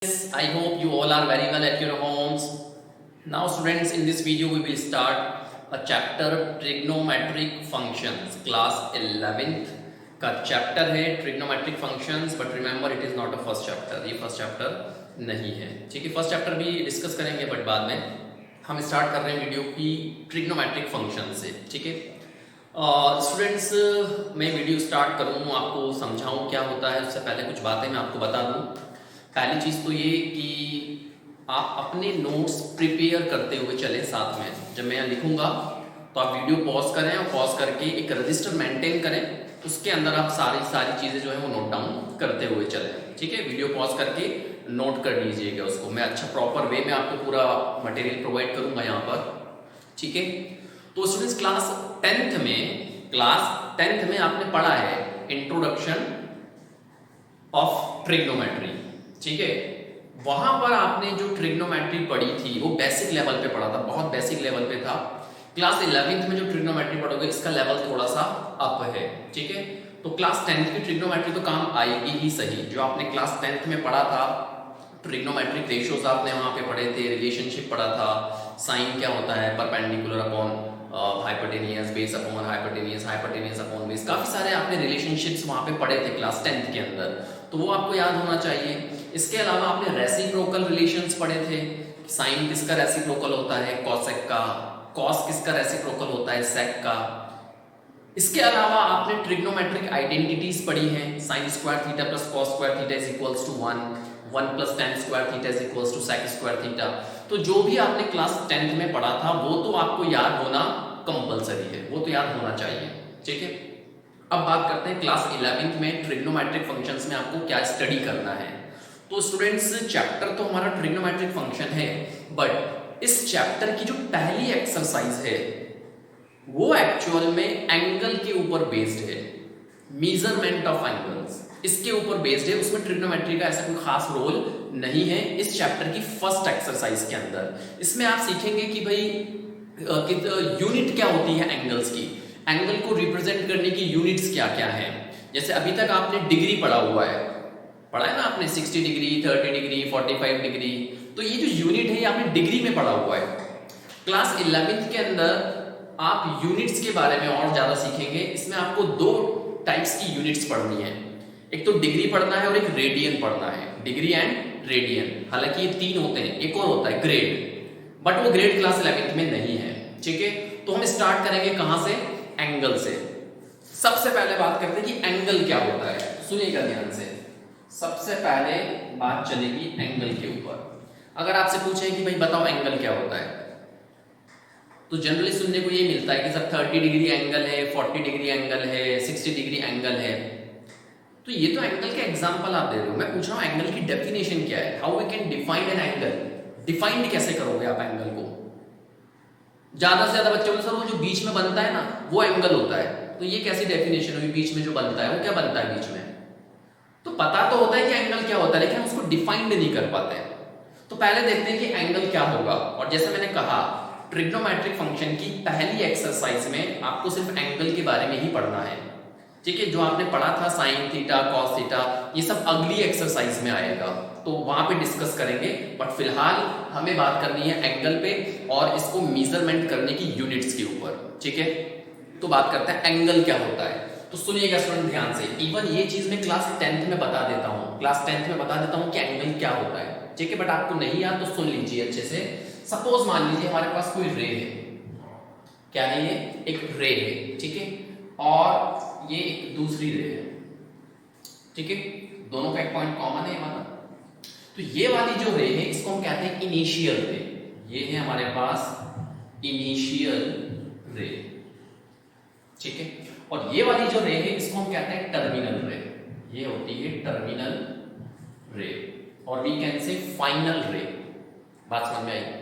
Yes, I hope you all are very well at your homes. Now students, in this video we will start a chapter trigonometric functions. Class 11th का chapter है trigonometric functions, but remember it is not a first chapter. ये first chapter नहीं है, ठीक है। First chapter भी discuss करेंगे but बाद में। हम स्टार्ट कर रहे हैं वीडियो की trigonometric function से, ठीक है। स्टूडेंट्स, मैं वीडियो स्टार्ट करूँ, आपको समझाऊँ क्या होता है, उससे पहले कुछ बातें मैं आपको बता दूँ। पहली चीज़ तो ये कि आप अपने नोट्स प्रिपेयर करते हुए चलें साथ में। जब मैं यहाँ लिखूंगा तो आप वीडियो पॉज करें और पॉज करके एक रजिस्टर मेंटेन करें, उसके अंदर आप सारी चीज़ें जो है वो नोट डाउन करते हुए चलें, ठीक है। वीडियो पॉज करके नोट कर लीजिएगा उसको। मैं अच्छा प्रॉपर वे में आपको पूरा मटेरियल प्रोवाइड करूंगा यहाँ पर, ठीक है। तो स्टूडेंट्स, क्लास टेंथ में आपने पढ़ा है इंट्रोडक्शन ऑफ ट्रिग्नोमेट्री, ठीक है। वहां पर आपने जो ट्रिग्नोमेट्री पढ़ी थी वो बेसिक लेवल पे पढ़ा था, बहुत बेसिक लेवल पे था। क्लास 11th में जो ट्रिग्नोमेट्री पढ़ोगे इसका लेवल थोड़ा सा अप है, ठीक है। तो क्लास 10th की ट्रिग्नोमेट्री तो काम आएगी ही सही। जो आपने क्लास 10th में पढ़ा था, ट्रिग्नोमेट्रिक रेशियोज आपने वहां पे पढ़े थे, रिलेशनशिप पढ़ा था, साइन क्या होता है, perpendicular upon hypotenuse, base upon hypotenuse, hypotenuse upon base, काफी सारे आपने रिलेशनशिप्स वहां पे पढ़े थे क्लास 10th के अंदर, तो वो आपको याद होना चाहिए। इसके अलावा आपने रेसिप्रोकल रिलेशंस पढ़े थे। साइन किसका रेसिप्रोकल होता है, कॉसेक का। कॉस किसका रेसिप्रोकल होता है, सेक का। इसके अलावा आपने ट्रिग्नोमेट्रिक आइडेंटिटीज पढ़ी हैं। Sine square theta plus cos square theta is equals to 1 plus tan square theta is equals to sec square theta. तो जो भी आपने क्लास 10th में पढ़ा था वो तो आपको याद होना कंपलसरी है, वो तो याद होना चाहिए, ठीक है। अब बात करते हैं क्लास 11th में ट्रिग्नोमेट्रिक फंक्शंस में आपको क्या स्टडी करना है। तो स्टूडेंट्स, चैप्टर तो हमारा ट्रिग्नोमेट्रिक फंक्शन है, बट इस चैप्टर की जो पहली एक्सरसाइज है वो एक्चुअल में एंगल के ऊपर बेस्ड है, मेजरमेंट ऑफ एंगल्स इसके ऊपर बेस्ड है। उसमें ट्रिग्नोमेट्री का ऐसा कोई खास रोल नहीं है इस चैप्टर की फर्स्ट एक्सरसाइज के अंदर। इसमें आप सीखेंगे कि भाई यूनिट क्या होती है एंगल्स की, एंगल को रिप्रेजेंट करने की यूनिट्स क्या क्या है। जैसे अभी तक आपने डिग्री पढ़ा हुआ है, पढ़ा है ना आपने, 60 डिग्री, 30 डिग्री, 45 डिग्री। तो ये जो यूनिट है ये आपने डिग्री में पढ़ा हुआ है। क्लास 11th के अंदर आप यूनिट्स के बारे में और ज्यादा सीखेंगे। इसमें आपको दो टाइप्स की यूनिट्स पढ़नी है, एक तो डिग्री पढ़ना है और एक रेडियन पढ़ना है, डिग्री एंड रेडियन। हालांकि ये तीन होते हैं, एक और होता है ग्रेड, बट वो ग्रेड क्लास 11th में नहीं है, ठीक है। तो हम स्टार्ट करेंगे कहां से, एंगल से। सबसे पहले बात करते हैं कि एंगल क्या होता है। सुनिएगा ध्यान से, सबसे पहले बात चलेगी एंगल के ऊपर। अगर आपसे पूछे कि भाई बताओ एंगल क्या होता है, तो जनरली सुनने को ये मिलता है कि सर 30 डिग्री एंगल है, 40 डिग्री एंगल है, 60 डिग्री एंगल है। तो ये तो एंगल के एग्जांपल आप दे रहे हो, मैं पूछ रहा हूं एंगल की डेफिनेशन क्या है, how we can define an angle. Defined कैसे करोगे आप एंगल को। ज्यादा से ज्यादा बच्चे बोलते सर वो जो बीच में बनता है ना वो एंगल होता है। तो ये कैसी डेफिनेशन हुई, बीच में जो बनता है वो क्या बनता है बीच में। तो पता तो होता है कि एंगल क्या होता है, लेकिन हम उसको डिफाइंड नहीं कर पाते हैं। तो पहले देखते हैं कि एंगल क्या होगा। और जैसे मैंने कहा, ट्रिग्नोमेट्रिक फंक्शन की पहली एक्सरसाइज में आपको सिर्फ एंगल के बारे में ही पढ़ना है, ठीक है। जो आपने पढ़ा था साइन थीटा, कॉस थीटा, ये सब अगली एक्सरसाइज में आएगा, तो वहां पे डिस्कस करेंगे। बट फिलहाल हमें बात करनी है एंगल पे और इसको मेजरमेंट करने की यूनिट्स के ऊपर, ठीक है। तो बात करते हैं एंगल क्या होता है। तो सुनिएगा स्टूडेंट ध्यान से, इवन ये चीज मैं क्लास 10th में बता देता हूँ, क्लास 10th में बता देता हूँ कि एंगल क्या होता है, ठीक है। बट आपको नहीं याद तो सुन लीजिए अच्छे से। सपोज मान लीजिए हमारे पास कोई रे है, क्या है ये, एक रे है, ठीक है, और ये एक दूसरी रे है, ठीक है। दोनों का एक पॉइंट कॉमन है वाला। तो ये वाली जो रे है इसको हम कहते हैं इनिशियल रे। ये है हमारे पास इनिशियल रे, ठीक है। और ये वाली जो रे है इसको हम कहते हैं टर्मिनल रे। ये होती है टर्मिनल रे, और वी कैन से फाइनल रे। बात समझ में आई।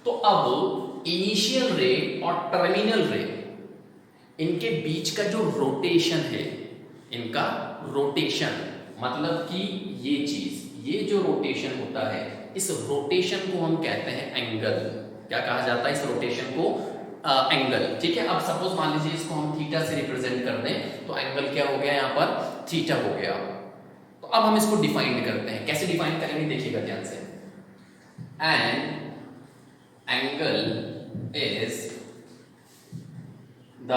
तो अब इनिशियल रे और टर्मिनल रे, इनके बीच का जो रोटेशन है, इनका रोटेशन मतलब कि ये चीज, ये जो रोटेशन होता है, इस रोटेशन को हम कहते हैं एंगल। क्या कहा जाता है इस रोटेशन को, एंगल, ठीक है। अब सपोज मान लीजिए इसको हम थीटा से रिप्रेजेंट कर दें, तो एंगल क्या हो गया यहाँ पर, थीटा हो गया। तो तो अब हम इसको डिफाइन करते हैं, कैसे डिफाइन करेंगे देखिएगा ध्यान से। An angle is the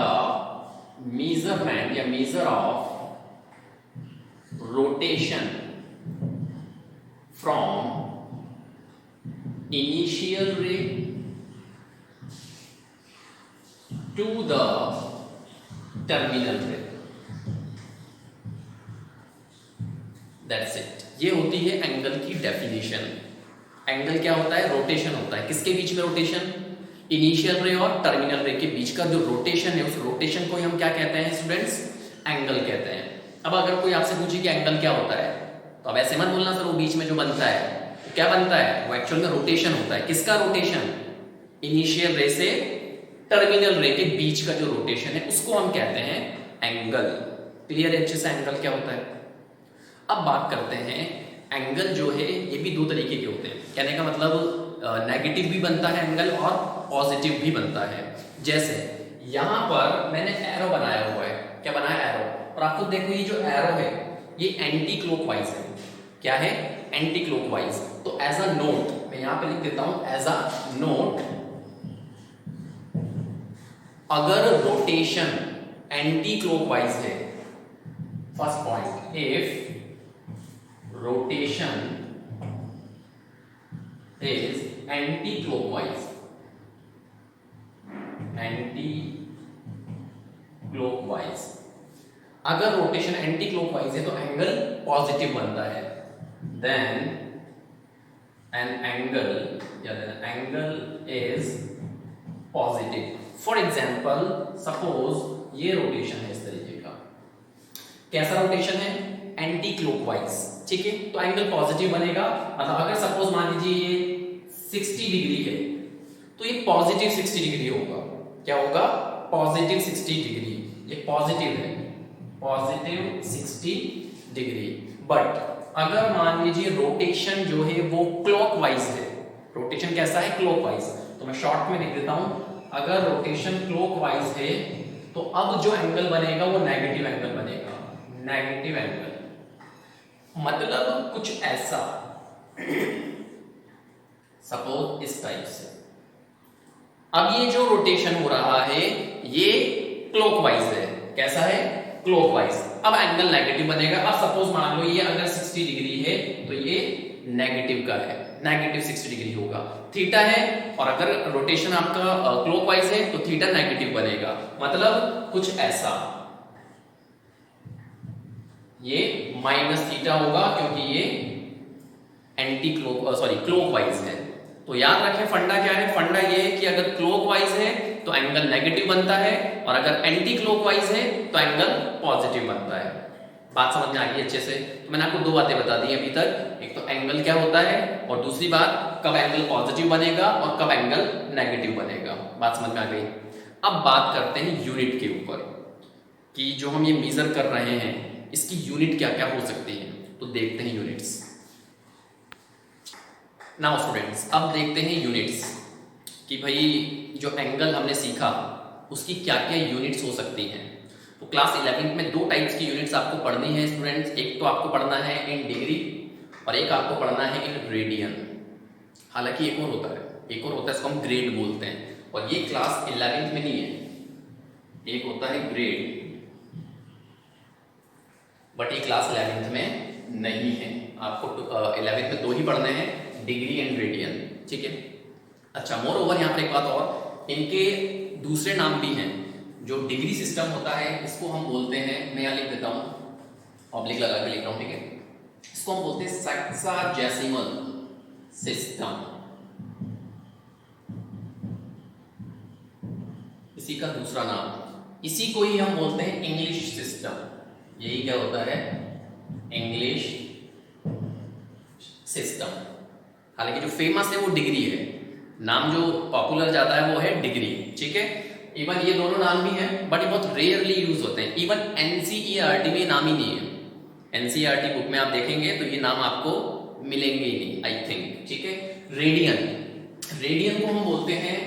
measurement या measure of rotation from initial ray to the terminal ray. That's it. ये होती है एंगल की डेफिनेशन। एंगल क्या होता है? रोटेशन होता है। किसके बीच में रोटेशन? इनिशियल रे और टर्मिनल रे के बीच का जो रोटेशन है, उस रोटेशन को हम क्या कहते हैं स्टूडेंट्स? एंगल कहते हैं। अब अगर कोई आपसे पूछे कि एंगल क्या होता है, तो अब ऐसे मत बोलना सर वो बीच में जो बनता है क्या बनता है, वो एक्चुअल में रोटेशन होता है। किसका रोटेशन? इनिशियल रे से टर्मिनल रे के बीच का जो रोटेशन है उसको हम कहते हैं एंगल। क्लियर है अच्छे से एंगल क्या होता है? अब बात करते हैं एंगल जो है ये भी दो तरीके के होते हैं। कहने का मतलब नेगेटिव भी बनता है एंगल और पॉजिटिव भी बनता है। जैसे यहां पर मैंने एरो बनाया हुआ है। क्या बनाया? एरो। और आप खुद देखो ये जो एरो है ये एंटी क्लॉकवाइज है। क्या है? Anti clockwise. तो एज अ नोट मैं यहां पे लिख देता हूं, एज अ नोट, अगर रोटेशन एंटी क्लॉकवाइज है, first point, if rotation is anti clockwise, anti clockwise, अगर रोटेशन एंटी क्लॉकवाइज है तो एंगल पॉजिटिव बनता है। Then an angle, yeah, the angle is positive. For example, suppose ये rotation है इस तरीके का। कैसा रोटेशन है? Anti clockwise. ठीक है, तो एंगल पॉजिटिव बनेगा। मतलब अगर सपोज मान लीजिए ये 60 डिग्री है तो ये पॉजिटिव 60 डिग्री होगा। क्या होगा? Positive 60 degree. ये पॉजिटिव है, पॉजिटिव 60 डिग्री। बट अगर मान लीजिए रोटेशन जो है वो क्लॉकवाइज है, रोटेशन कैसा है? क्लॉकवाइज। तो मैं शॉर्ट में लिख देता हूं, अगर रोटेशन क्लॉकवाइज है तो अब जो एंगल बनेगा वो नेगेटिव एंगल बनेगा। नेगेटिव एंगल मतलब कुछ ऐसा, सपोज इस टाइप से। अब ये जो रोटेशन हो रहा है ये क्लॉकवाइज है। कैसा है? क्लॉकवाइज। अब एंगल नेगेटिव बनेगा। अब सपोज मान लो ये अगर 60 डिग्री है तो ये नेगेटिव का है, नेगेटिव 60 डिग्री होगा। थीटा है और अगर रोटेशन आपका क्लॉकवाइज है तो थीटा नेगेटिव बनेगा। मतलब कुछ ऐसा, ये माइनस थीटा होगा क्योंकि ये एंटी क्लॉकवाइज है। तो याद रखें फंडा क्या है? फंडा ये है कि अगर क्लॉकवाइज है तो एंगल नेगेटिव बनता है और अगर एंटी क्लॉकवाइज है तो एंगल पॉजिटिव बनता है। बात समझ में आ गई अच्छे से? तो मैंने आपको दो बातें बता दी अभी तक, एक तो एंगल क्या होता है और दूसरी बात कब एंगल पॉजिटिव बनेगा और कब एंगल नेगेटिव बनेगा। बात समझ में आ गई? अब बात करते हैं यूनिट के ऊपर कि जो हम ये मेजर कर रहे हैं इसकी यूनिट क्या क्या हो सकती है। तो देखते हैं यूनिट्स। नाउ स्टूडेंट्स अब देखते हैं यूनिट्स कि भाई जो एंगल हमने सीखा उसकी क्या क्या यूनिट्स हो सकती हैं। तो क्लास 11th में दो टाइप्स की यूनिट्स आपको पढ़नी है स्टूडेंट्स। एक तो आपको पढ़ना है इन डिग्री और एक आपको पढ़ना है इन रेडियन। हालांकि एक और होता है इसको हम ग्रेड बोलते हैं और ये क्लास 11th में नहीं है, एक होता है ग्रेड बट ये क्लास 11th में नहीं है। आपको 11th में दो ही पढ़ने हैं, डिग्री एंड रेडियन। ठीक है, अच्छा मोर ओवर यहाँ पर एक बात और, इनके दूसरे नाम भी हैं। जो डिग्री सिस्टम होता है इसको हम बोलते हैं, मैं यहाँ लिख देता हूँ, ऑब्लिक लगा के लिख रहा हूँ, ठीक है, इसको हम बोलते हैं सेक्साजेसिमल सिस्टम। इसी का दूसरा नाम, इसी को ही हम बोलते हैं इंग्लिश सिस्टम। यही क्या होता है? English system. हालांकि जो फेमस है वो डिग्री है, नाम जो पॉपुलर जाता है वो है डिग्री। ठीक है, इवन ये दोनों नाम भी हैं बट ये बहुत रेयरली यूज होते हैं। इवन एनसीईआरटी में नाम ही नहीं है। एनसीईआरटी बुक में आप देखेंगे तो ये नाम आपको मिलेंगे ही नहीं, आई थिंक। ठीक है, रेडियन, रेडियन को हम बोलते हैं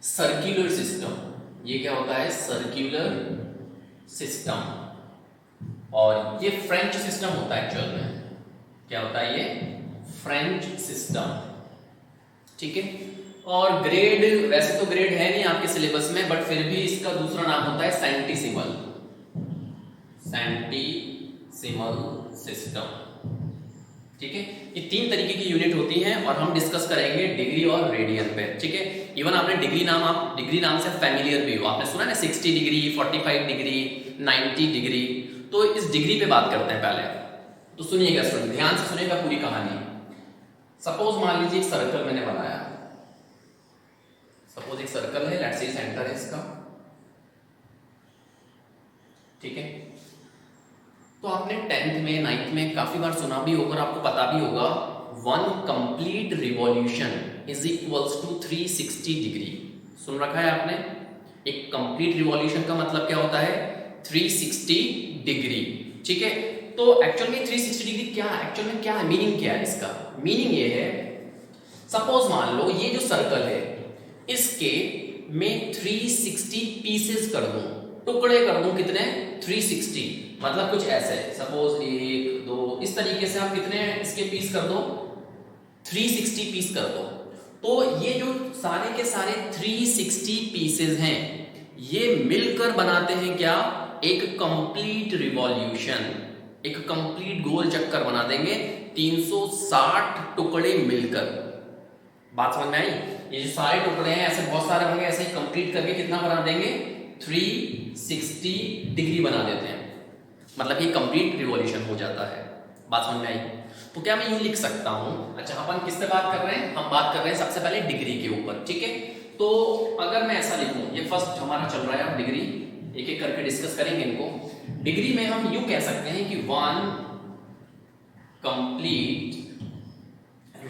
सर्कुलर सिस्टम। ये क्या होता है? Circular system. और ये फ्रेंच सिस्टम होता है एक्चुअल में। क्या होता है ये? French system. ठीक है। और ग्रेड, वैसे तो ग्रेड है नहीं आपके सिलेबस में, बट फिर भी इसका दूसरा नाम होता है सेंटिसिमल। सेंटिसिमल सिस्टम। ठीक है। ये 3 तरीके की यूनिट होती हैं और हम डिस्कस करेंगे डिग्री और रेडियन पे। ठीक है। इवन आपने डिग्री नाम से फैमिलियर भी हो, आपने सुना है ना 60 डिग्री, 45 डिग्री, 90 डिग्री। तो इस डिग्री पे बात करते हैं पहले। तो सुनिएगा स्टूडेंट, ध्यान से सुनिएगा पूरी कहानी। सपोज मान लीजिए एक सर्कल मैंने बनाया। सपोज एक सर्कल है, लेट्स से सेंटर है इसका। ठीक है। तो आपने 10th में 9th में काफी बार सुना भी होगा और आपको पता भी होगा, 1 complete revolution is equals to 360 degree. सुन रखा है आपने? एक कंप्लीट रिवॉल्यूशन का मतलब क्या होता है? 360 डिग्री। ठीक है। तो एक्चुअल में 360 डिग्री क्या है? एक्चुअल में क्या है? मीनिंग क्या है इसका? मीनिंग ये है, सपोज मान लो ये जो सर्कल है इसके मैं 360 पीसेस कर दूं, टुकड़े कर दूं। कितने? 360। मतलब कुछ ऐसे, सपोज 1 2 इस तरीके से आप कितने इसके पीस कर दो? 360 पीस कर दो। तो ये जो सारे के सारे 360 पीसेस हैं, ये मिलकर बनाते हैं क्या? एक कंप्लीट रिवॉल्यूशन, एक कंप्लीट गोल चक्कर बना देंगे 360 टुकड़े मिलकर। बात समझ में आई? ये जो सारे टुकड़े हैं ऐसे बहुत सारे होंगे, ऐसे ही कंप्लीट करके कितना बना देंगे? 360 डिग्री बना देते हैं। मतलब ये कंप्लीट रिवॉल्यूशन हो जाता है। बात समझ में आई? तो क्या मैं यूं लिख सकता हूं? अच्छा, अपन किस पे बात कर रहे हैं? हम बात कर रहे हैं सबसे पहले डिग्री के ऊपर। ठीक है। तो अगर मैं ऐसा लिखूं, ये फर्स्ट हमारा चल रहा है, अब डिग्री एक एक करके डिस्कस करेंगे इनको। डिग्री में हम यूं कह सकते हैं कि 1 complete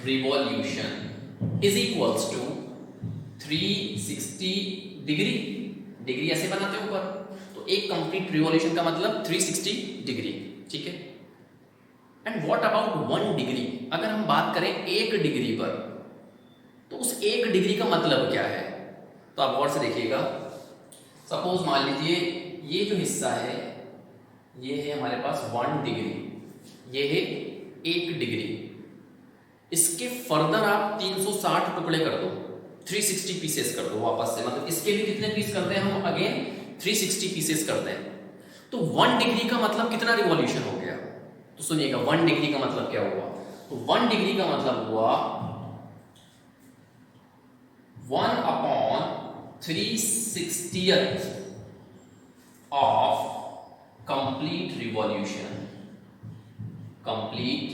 revolution is equals to 360 degree. Degree ऐसे बनाते हैं ऊपर, तो एक कंप्लीट रिवॉल्यूशन का मतलब 360 डिग्री। ठीक है। And what about 1 degree? अगर हम बात करें 1 डिग्री पर, तो उस 1 डिग्री का मतलब क्या है? तो आप गौर से देखिएगा। सपोज मान लीजिए ये जो हिस्सा है ये है हमारे पास 1 डिग्री, ये है 1 डिग्री। इसके फर्दर आप 360 टुकड़े कर दो, 360 पीसेस कर दो वापस से। मतलब इसके भी कितने पीस करते हैं हम? अगेन 360 पीसेस करते हैं। तो 1 डिग्री का मतलब कितना रिवॉल्यूशन हो गया? तो सुनिएगा, 1 डिग्री का मतलब क्या हुआ? तो 1 डिग्री का मतलब हुआ 1/360th of complete revolution. Complete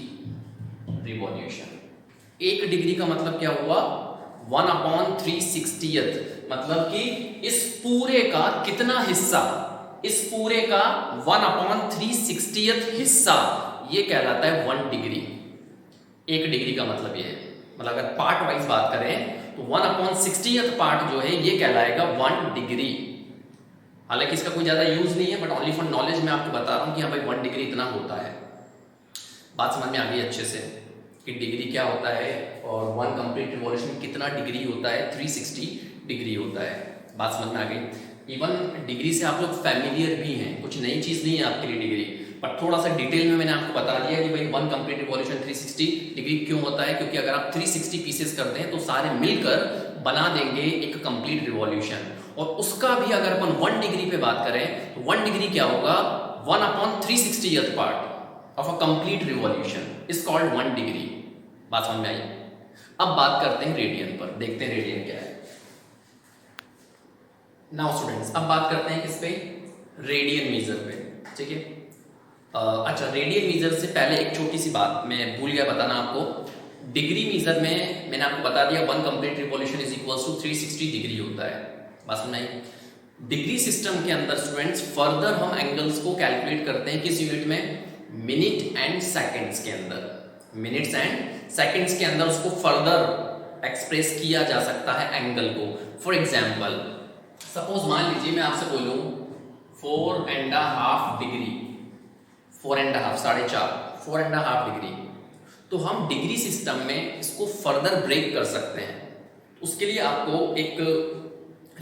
revolution 1 degree का मतलब क्या हुआ? 1/360th, मतलब कि इस पूरे का कितना हिस्सा? इस पूरे का 1/360th हिस्सा, ये कहलाता है 1 डिग्री। 1 डिग्री का मतलब ये है। मतलब अगर पार्ट वाइज बात करें तो 1/60th पार्ट जो है ये कहलाएगा 1 डिग्री। हालांकि इसका कोई ज्यादा यूज नहीं है, बट ओनली फॉर नॉलेज मैं आपको बता रहा हूं कि हाँ भाई 1 डिग्री इतना होता है। बात समझ में आ गई अच्छे से कि डिग्री क्या होता है और 1 कंप्लीट रिवॉल्यूशन कितना डिग्री होता है? 360 डिग्री होता है। बात समझ में आ गई? इवन डिग्री से आप लोग फैमिलियर भी हैं, कुछ नई चीज नहीं है आपके लिए डिग्री, पर थोड़ा सा डिटेल में मैंने आपको बता दिया कि भाई 1 कंप्लीट रिवॉल्यूशन 360 डिग्री क्यों होता है। क्योंकि अगर आप 360 पीसेस करते हैं तो सारे मिलकर बना देंगे एक कंप्लीट रिवॉल्यूशन। और उसका भी अगर अपन 1 डिग्री पे बात करें तो 1 डिग्री क्या होगा? 1/360th part of a complete revolution is called 1 degree. बात समझ में आई? अब बात करते हैं रेडियन पर, देखते हैं रेडियन क्या है। नाउ स्टूडेंट्स, अब बात करते हैं किस पे? रेडियन मीजर पे। ठीक है। अच्छा, रेडियन मीजर से पहले एक छोटी सी बात मैं भूल गया बताना आपको। डिग्री मीजर में मैंने आपको बता दिया 1 complete revolution is equals to 360 degree होता है। बात समझ आई? डिग्री सिस्टम के अंदर स्टूडेंट्स फर्दर हम एंगल्स को कैलकुलेट करते हैं किस यूनिट में? मिनट एंड सेकंड्स के अंदर। मिनट्स एंड सेकंड्स के अंदर उसको फर्दर एक्सप्रेस किया जा सकता है एंगल को। फॉर एग्जाम्पल, सपोज मान लीजिए मैं आपसे बोलूं 4.5 डिग्री, 4.5 4.5 डिग्री, तो हम डिग्री सिस्टम में इसको फर्दर ब्रेक कर सकते हैं। उसके लिए आपको एक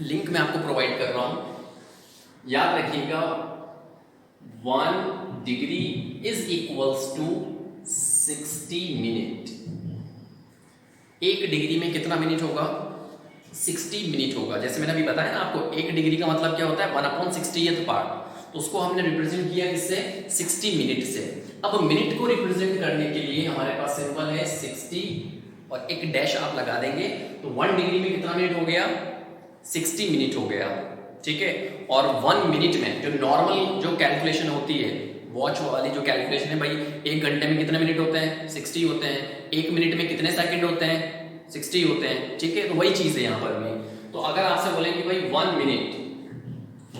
लिंक मैं आपको प्रोवाइड कर रहा हूं, याद रखिएगा 1 degree is equals to 60 minute. 1 degree में कितना मिनट होगा? 60 मिनट होगा। जैसे मैंने अभी बताया ना आपको, 1 डिग्री का मतलब क्या होता है? 1/60th part. तो उसको हमने रिप्रेजेंट किया किससे? 60 मिनट से। अब मिनट को रिप्रेजेंट करने के लिए हमारे पास सिंबल है 60 और एक डैश आप लगा देंगे, तो 1 डिग्री में कितना मिनट हो गया? 60 मिनट हो गया, ठीक है। और 1 मिनट में जो नॉर्मल जो कैलकुलेशन होती है, वॉच वाली जो कैलकुलेशन है भाई, 1 घंटे में कितने मिनट होते हैं? 60 होते हैं। 1 मिनट में कितने सेकंड होते हैं? 60 होते हैं, ठीक है। तो वही चीज है यहाँ पर भी। तो अगर आपसे बोले कि भाई 1 मिनट,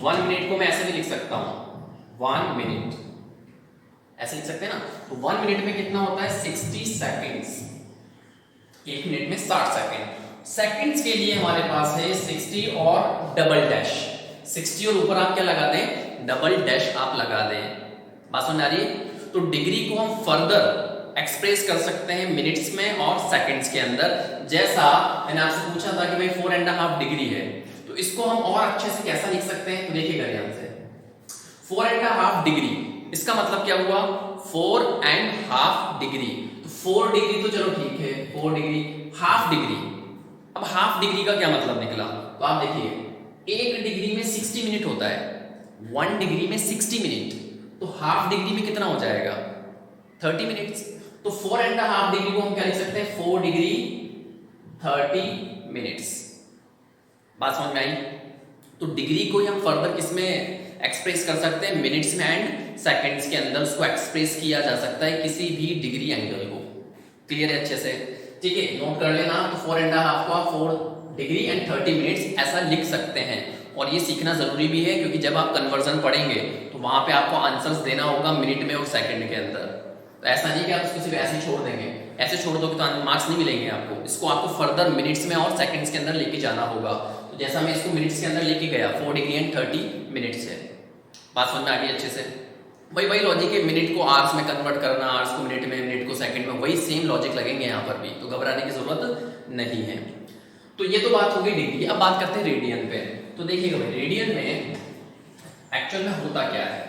1 मिनट को मैं ऐसे भी लिख सकता हूं, 1 मिनट ऐसे लिख सकते हैं ना। तो 1 मिनट में कितना होता है? 60 सेकेंड्स। 1 मिनट में 60 सेकेंड। सेकेंड्स के लिए हमारे पास है 60 और डबल डैश। 60 और ऊपर आप क्या लगा दें? डबल डैश आप लगा दें। बात समझ आ रही है? तो डिग्री को हम फर्दर एक्सप्रेस कर सकते हैं मिनट्स में और सेकंड्स के अंदर। जैसा मैंने आपसे पूछा था कि भाई 4.5 डिग्री है, तो इसको हम और अच्छे से कैसा लिख सकते हैं? तो देखिएगा ध्यान से, 4.5 डिग्री, इसका मतलब क्या हुआ? 4.5 डिग्री। तो 4 डिग्री तो चलो ठीक है, 4 डिग्री, हाफ डिग्री। अब हाफ डिग्री का क्या मतलब निकला? तो आप देखिए, 1 डिग्री में 60 मिनट होता है, 1 डिग्री में 60 मिनट, तो हाफ डिग्री में कितना हो जाएगा? 30 मिनट्स। तो 4.5 डिग्री को हम क्या लिख सकते हैं? 4 डिग्री 30 मिनट्स। बात समझ में आई? तो डिग्री को ही हम फर्दर किसमें एक्सप्रेस कर सकते हैं? मिनट्स में एंड सेकंड्स के अंदर उसको एक्सप्रेस किया जा सकता है, किसी भी डिग्री एंगल को। क्लियर है अच्छे से? ठीक है, नोट कर लेना। तो 4.5 को आप 4 डिग्री एंड 30 मिनट्स ऐसा लिख सकते हैं। और ये सीखना जरूरी भी है, क्योंकि जब आप कन्वर्जन पढ़ेंगे तो वहां पे आपको आंसर्स देना होगा मिनट में और सेकंड के अंदर। तो ऐसा नहीं कि आप इसको सिर्फ ऐसे ही छोड़ देंगे, ऐसे छोड़ दोगे तो मार्क्स नहीं मिलेंगे आपको। इसको आपको फर्दर मिनट्स में और सेकंड्स के अंदर लेके जाना होगा। तो जैसा मैं इसको मिनट्स के अंदर लेके गया, 4 डिग्री एंड 30 मिनट्स है। बात समझ में आ गई अच्छे से? वही लॉजिक है, मिनट को आवर्स में कन्वर्ट करना, आवर्स को मिनट में, मिनट को सेकंड में, वही सेम लॉजिक लगेंगे यहाँ पर भी, तो घबराने की जरूरत नहीं है। तो ये तो बात हो गई डिग्री। अब बात करते हैं रेडियन पे। तो देखिएगा भाई, रेडियन में एक्चुअल में होता क्या है?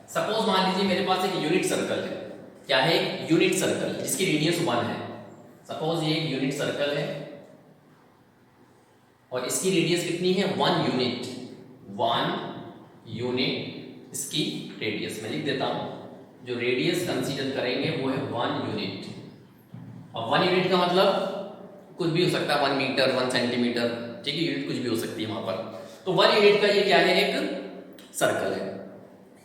सपोज मान लीजिए मेरे पास एक यूनिट सर्कल है। क्या है? एक यूनिट सर्कल जिसकी रेडियस 1 है। सपोज ये एक यूनिट सर्कल है और इसकी रेडियस कितनी है? 1 यूनिट। 1 यूनिट इसकी रेडियस मैं लिख देता हूं। जो रेडियस कंसीडर करेंगे वो है 1 यूनिट। और 1 यूनिट का मतलब कुछ भी हो सकता है, 1 मीटर, 1 सेंटीमीटर, ठीक है, यूनिट कुछ भी हो सकती है वहां पर। तो 1 यूनिट का ये क्या है? एक सर्कल है।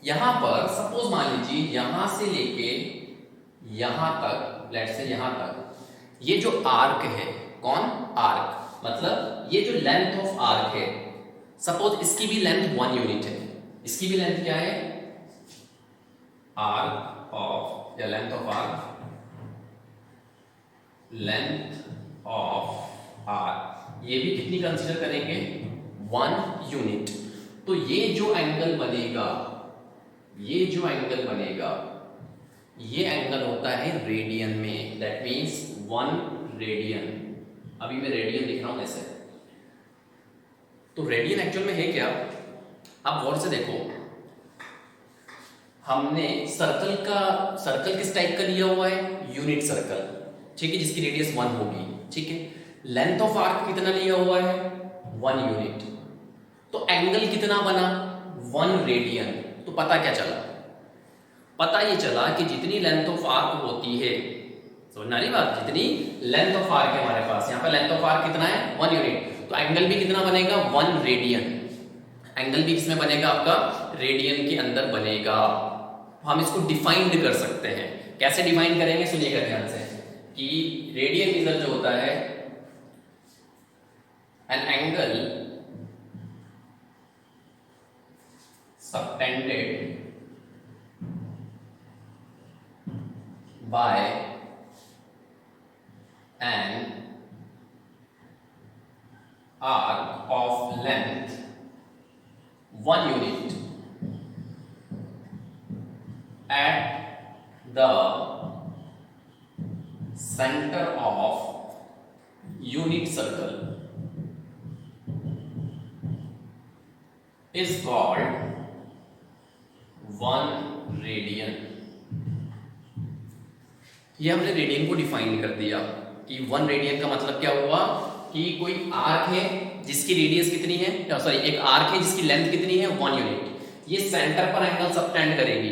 यहां पर सपोज मान लीजिए यहां से लेके यहां तक, लेट से यहां तक, ये जो आर्क है, कौन? आर्क, मतलब ये जो लेंथ ऑफ आर्क है, सपोज इसकी भी लेंथ 1 यूनिट है। इसकी भी लेंथ क्या है? आर्क ऑफ, या length of arc, length of arc, ये भी कितनी कंसीडर करेंगे? 1 यूनिट। तो ये जो एंगल बनेगा, ये जो एंगल बनेगा, ये एंगल होता है रेडियन में। That means 1 radian. अभी मैं रेडियन लिख रहा हूं ऐसे। तो रेडियन एक्चुअल में है क्या? आप गौर से देखो, हमने सर्कल किस टाइप का लिया हुआ है? यूनिट सर्कल, ठीक है, जिसकी रेडियस 1 होगी, ठीक है। लेंथ ऑफ आर्क कितना लिया हुआ है? 1 यूनिट। तो एंगल कितना बना? 1 रेडियन। तो पता क्या चला? पता ये चला कि जितनी लेंथ ऑफ आर्क होती है, समझना नहीं बात, जितनी लेंथ ऑफ आर्क है हमारे पास, यहाँ पे लेंथ ऑफ आर्क कितना है? 1 यूनिट। तो एंगल भी कितना बनेगा? 1 रेडियन। एंगल भी किसमें बनेगा? आपका रेडियन के अंदर बनेगा। हम इसको डिफाइंड कर सकते हैं। कैसे डिफाइन करेंगे? सुनिएगा ध्यान से, कि रेडियन इधर जो होता है, an angle subtended by an arc of length 1 unit at the center of unit circle is called 1 radian. ये हमने रेडियन को डिफाइन कर दिया कि 1 रेडियन का मतलब क्या हुआ कि कोई आर्क है जिसकी रेडियस कितनी है, सॉरी एक आर्क है जिसकी लेंथ कितनी है 1 यूनिट, ये सेंटर पर एंगल सबटेंड करेगी,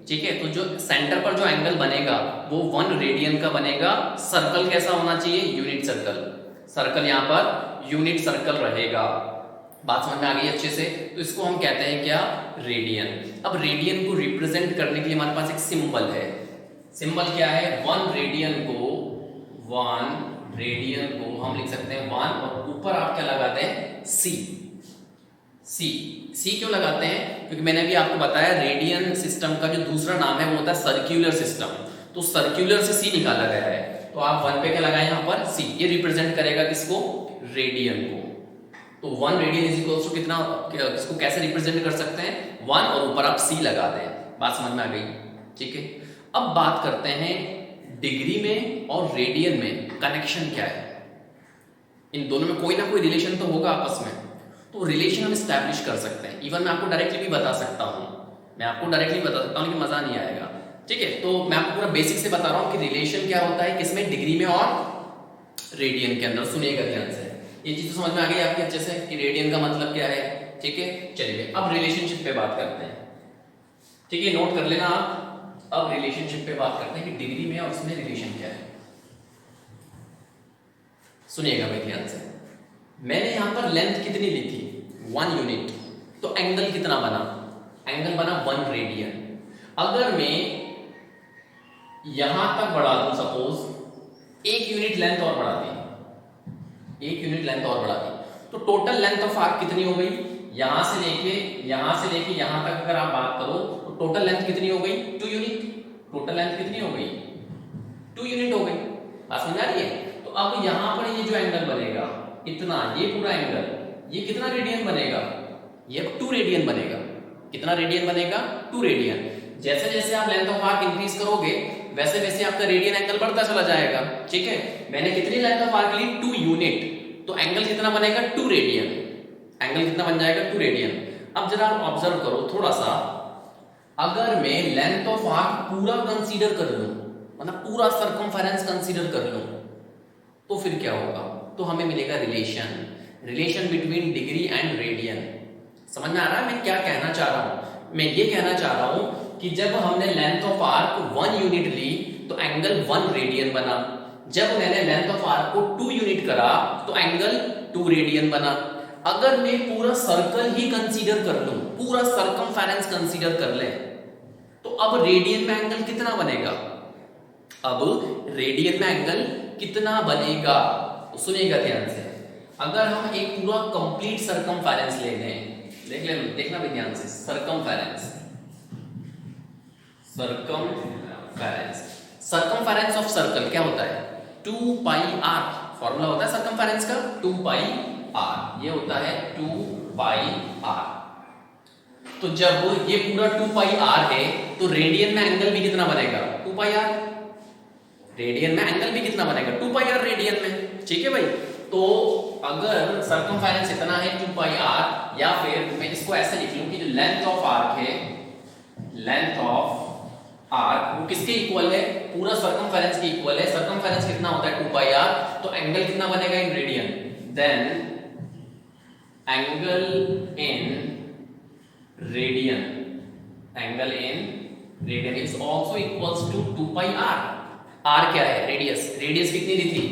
ठीक है। तो जो सेंटर पर जो एंगल बनेगा वो 1 रेडियन का बनेगा। सर्कल कैसा होना चाहिए, यूनिट सर्कल। सर्कल यहाँ पर यूनिट सर्कल रहेगा। बात समझ में आ गई अच्छे से। तो इसको हम कहते हैं क्या, रेडियन। अब रेडियन को रिप्रेजेंट करने के लिए हमारे पास एक सिंबल है। सिंबल क्या है, 1 रेडियन को हम लिख सकते हैं 1 और ऊपर आप क्या लगाते हैं, सी क्यों लगाते हैं, क्योंकि मैंने अभी आपको बताया रेडियन सिस्टम का जो दूसरा नाम है वो होता है सर्कुलर सिस्टम। तो सर्कुलर से सी निकाला गया है, तो आप 1 पे क्या लगाए यहाँ पर, सी। ये रिप्रेजेंट करेगा किसको, रेडियन को। तो 1 रेडियन इज इक्वल्स टू कितना, इसको कैसे रिप्रेजेंट कर सकते हैं, 1 और ऊपर आप सी लगा दें। बात समझ में आ गई, ठीक है। अब बात करते हैं डिग्री में और रेडियन में कनेक्शन क्या है। इन दोनों में कोई ना कोई रिलेशन तो होगा आपस में, तो रिलेशन हम स्टैब्लिश कर सकते हैं। इवन मैं आपको डायरेक्टली भी बता सकता हूं, लेकिन मजा नहीं आएगा, ठीक है। तो मैं आपको पूरा बेसिक से बता रहा हूं कि रिलेशन क्या होता है किसमें, डिग्री में और रेडियन के अंदर। सुनिएगा ध्यान से, ये चीज तो समझ में आ गई आपके अच्छे से कि रेडियन का मतलब क्या है, ठीक है। चलिए अब रिलेशनशिप पे बात करते हैं, ठीक है, नोट कर लेना आप। अब रिलेशनशिप पे बात करते हैं कि डिग्री में और उसमें रिलेशन क्या है। सुनिएगा भाई ध्यान से। मैंने यहां पर लेंथ कितनी ली थी, 1 यूनिट, तो एंगल कितना बना, एंगल बना 1 रेडियन। अगर मैं यहां तक बढ़ा दूं, सपोज 1 यूनिट लेंथ और बढ़ा दी, तो टोटल लेंथ ऑफ आर्क कितनी हो गई, यहां से लेके यहां तक अगर आप बात करो तो टोटल लेंथ कितनी हो गई, 2 यूनिट। टोटल लेंथ कितनी हो गई, 2 यूनिट हो गई। बात समझ आ रही है। तो अब यहां पर ये जो एंगल बनेगा इतना, ये पूरा एंगल, ये कितना रेडियन बनेगा, ये 2 रेडियन बनेगा। कितना रेडियन बनेगा, 2 रेडियन। जैसे जैसे आप लेंथ ऑफ आर्क इंक्रीज करोगे वैसे वैसे आपका रेडियन एंगल बढ़ता चला जाएगा, ठीक है। मैंने कितनी लेंथ ऑफ आर्क ली, 2 यूनिट, तो एंगल कितना बनेगा, 2 रेडियन। एंगल कितना बन जाएगा, 2 रेडियन। अब जरा आप ऑब्जर्व करो थोड़ा सा, अगर मैं लेंथ ऑफ आर्क पूरा कंसीडर कर लूं, मतलब पूरा सर्कमफेरेंस कंसीडर कर लूं, तो फिर क्या होगा, तो हमें मिलेगा relation between degree and radian. समझ में आ रहा है मैं क्या कहना चाह रहा हूं, मैं ये कहना चाह रहा हूं कि जब हमने लेंथ ऑफ आर्क 1 यूनिट ली तो एंगल 1 रेडियन बना। जब मैंने लेंथ ऑफ आर्क को 2 यूनिट करा तो एंगल 2 रेडियन बना। अगर मैं पूरा सर्कल ही कंसीडर कर लूं, पूरा सर्कमफेरेंस कंसीडर कर ले, तो अब रेडियन में एंगल कितना बनेगा, सुनिएगा ध्यान से। अगर हम एक पूरा कंप्लीट सर्कमफेरेंस ले लें, देखना भी ध्यान से, सर्कमफेरेंस ऑफ सर्कल क्या होता है, 2 पाई r। फॉर्मूला होता है सर्कमफेरेंस का 2 पाई r, ये होता है 2 पाई r। तो जब ये पूरा 2 पाई r है तो रेडियन में एंगल भी कितना बनेगा, 2 पाई r। रेडियन में एंगल भी कितना बनेगा, 2 पाई r रेडियन में, ठीक है भाई। तो अगर सर्कमफेरेंस इतना है 2 पाई r, या फिर मैं इसको ऐसे लिख लूं कि जो लेंथ ऑफ आर्क है, लेंथ ऑफ आर्क वो किसके इक्वल है, पूरा सर्कमफेरेंस के इक्वल है। सर्कमफेरेंस कितना होता है, 2 पाई r, तो एंगल कितना बनेगा in radian, then angle in radian is also equals to 2 pi r। r क्या है, रेडियस कितनी दी थी,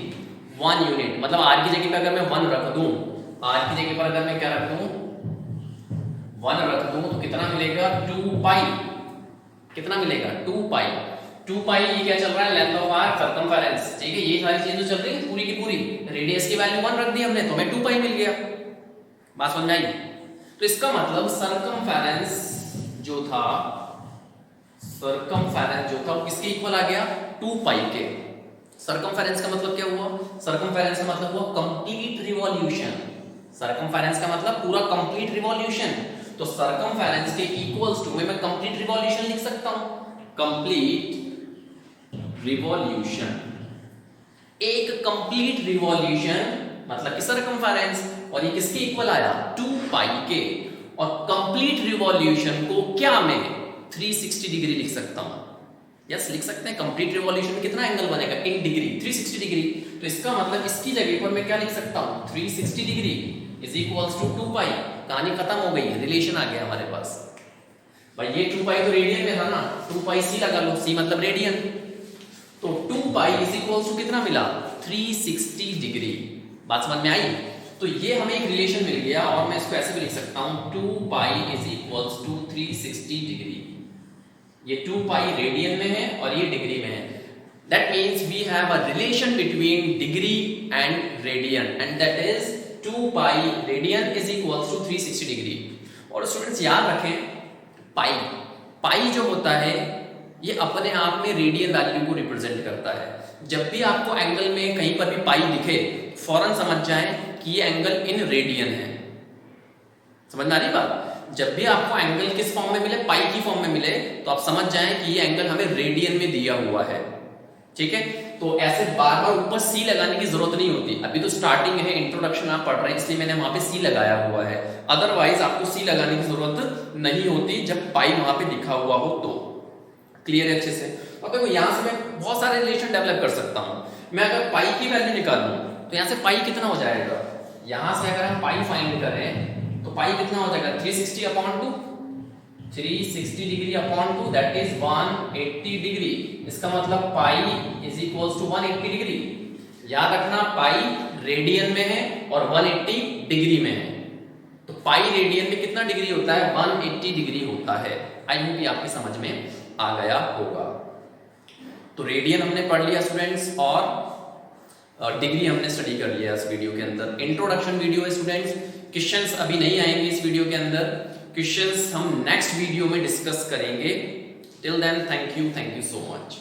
1 यूनिट। मतलब r की जगह पे अगर मैं 1 रख दूं, r की जगह पर अगर मैं क्या रख दूं, 1 रख दूं, तो कितना मिलेगा, 2 पाई। कितना मिलेगा, 2 पाई। 2 पाई ये क्या चल रहा है, लेंथ ऑफ आर्क, सर्कमफेरेंस, ठीक है। ये सारी चीजें चल रही है पूरी की पूरी। रेडियस की वैल्यू 1 रख दी हमने तो हमें 2 पाई मिल गया। बात समझ आई। तो इसका मतलब सर्कमफेरेंस जो था वो किसके इक्वल आ गया, 2 पाई के। सर्कमफेरेंस का मतलब क्या हुआ, सर्कमफेरेंस का मतलब हुआ कंप्लीट रिवॉल्यूशन। सर्कमफेरेंस का मतलब पूरा कंप्लीट रिवॉल्यूशन। तो सर्कमफेरेंस के इक्वल्स टू में मैं कंप्लीट रिवॉल्यूशन लिख सकता हूं, कंप्लीट रिवॉल्यूशन। एक कंप्लीट रिवॉल्यूशन मतलब कि सर्कमफेरेंस, और ये किसके इक्वल आया, 2 पाई के। और कंप्लीट रिवॉल्यूशन को क्या में 360 डिग्री लिख सकता हूं। यस, लिख सकते हैं। कंप्लीट रिवॉल्यूशन में कितना एंगल बनेगा इन डिग्री, 360 डिग्री। तो इसका मतलब इसकी जगह पर मैं क्या लिख सकता हूं, 360 डिग्री इज इक्वल्स टू 2 पाई। कहानी खत्म हो गई, रिलेशन आ गया हमारे पास। भाई ये 2 पाई तो रेडियन में था ना, 2 पाई सी लगा लो, सी मतलब रेडियन। तो 2 पाई इज इक्वल्स टू कितना मिला, 360 डिग्री। बात समझ में आई? तो ये हमें एक रिलेशन मिल गया और मैं इसको ऐसे भी लिख सकता हूं, 2 pi is equals to 360 degree. ये 2 पाई रेडियन में है और ये डिग्री में है। That means we have a relation between degree and radian and that is 2 pi radian is equals to 360 degree. और स्टूडेंट्स याद रखें, पाई जो होता है ये अपने आप में रेडियन वैल्यू को रिप्रेजेंट करता है। जब भी आपको एंगल में कहीं पर भी पाई दिखे, फौरन समझ जाएं कि ये एंगल इन रेडियन है। समझ में आ रही बात? जब भी आपको एंगल किस फॉर्म में मिले, पाई की फॉर्म में मिले, तो आप समझ जाएं कि ये एंगल हमें रेडियन में दिया हुआ है। ठीक है, तो ऐसे बार बार ऊपर सी लगाने की जरूरत नहीं होती। अभी तो स्टार्टिंग है, इंट्रोडक्शन आप पढ़ रहे हैं, इसलिए मैंने वहां पे सी लगाया हुआ है। अदरवाइज आपको सी लगाने की जरूरत नहीं होती जब पाई वहां पे लिखा हुआ हो तो। क्लियर है अच्छे से? और देखो यहां से मैं बहुत सारे रिलेशन डेवलप कर सकता हूं। मैं अगर पाई की वैल्यू निकालूं तो यहां से पाई कितना हो जाएगा, यहां से अगर हम पाई फाइंड करें तो पाई कितना हो जाएगा, 360 upon 2, 360 degree upon 2 that is 180 degree. इसका मतलब pi is equals to 180 degree. याद रखना पाई रेडियन में है और 180 डिग्री में है। तो पाई रेडियन में कितना डिग्री होता है, 180 डिग्री होता है। आई होप ये आपकी समझ में आ गया होगा। तो रेडियन हमने पढ़ लिया स्टूडेंट्स और डिग्री हमने स्टडी कर लिया इस वीडियो के अंदर। इंट्रोडक्शन वीडियो है स्टूडेंट्स, क्वेश्चंस अभी नहीं आएंगे इस वीडियो के अंदर। क्वेश्चंस हम नेक्स्ट वीडियो में डिस्कस करेंगे। Till then thank you so much.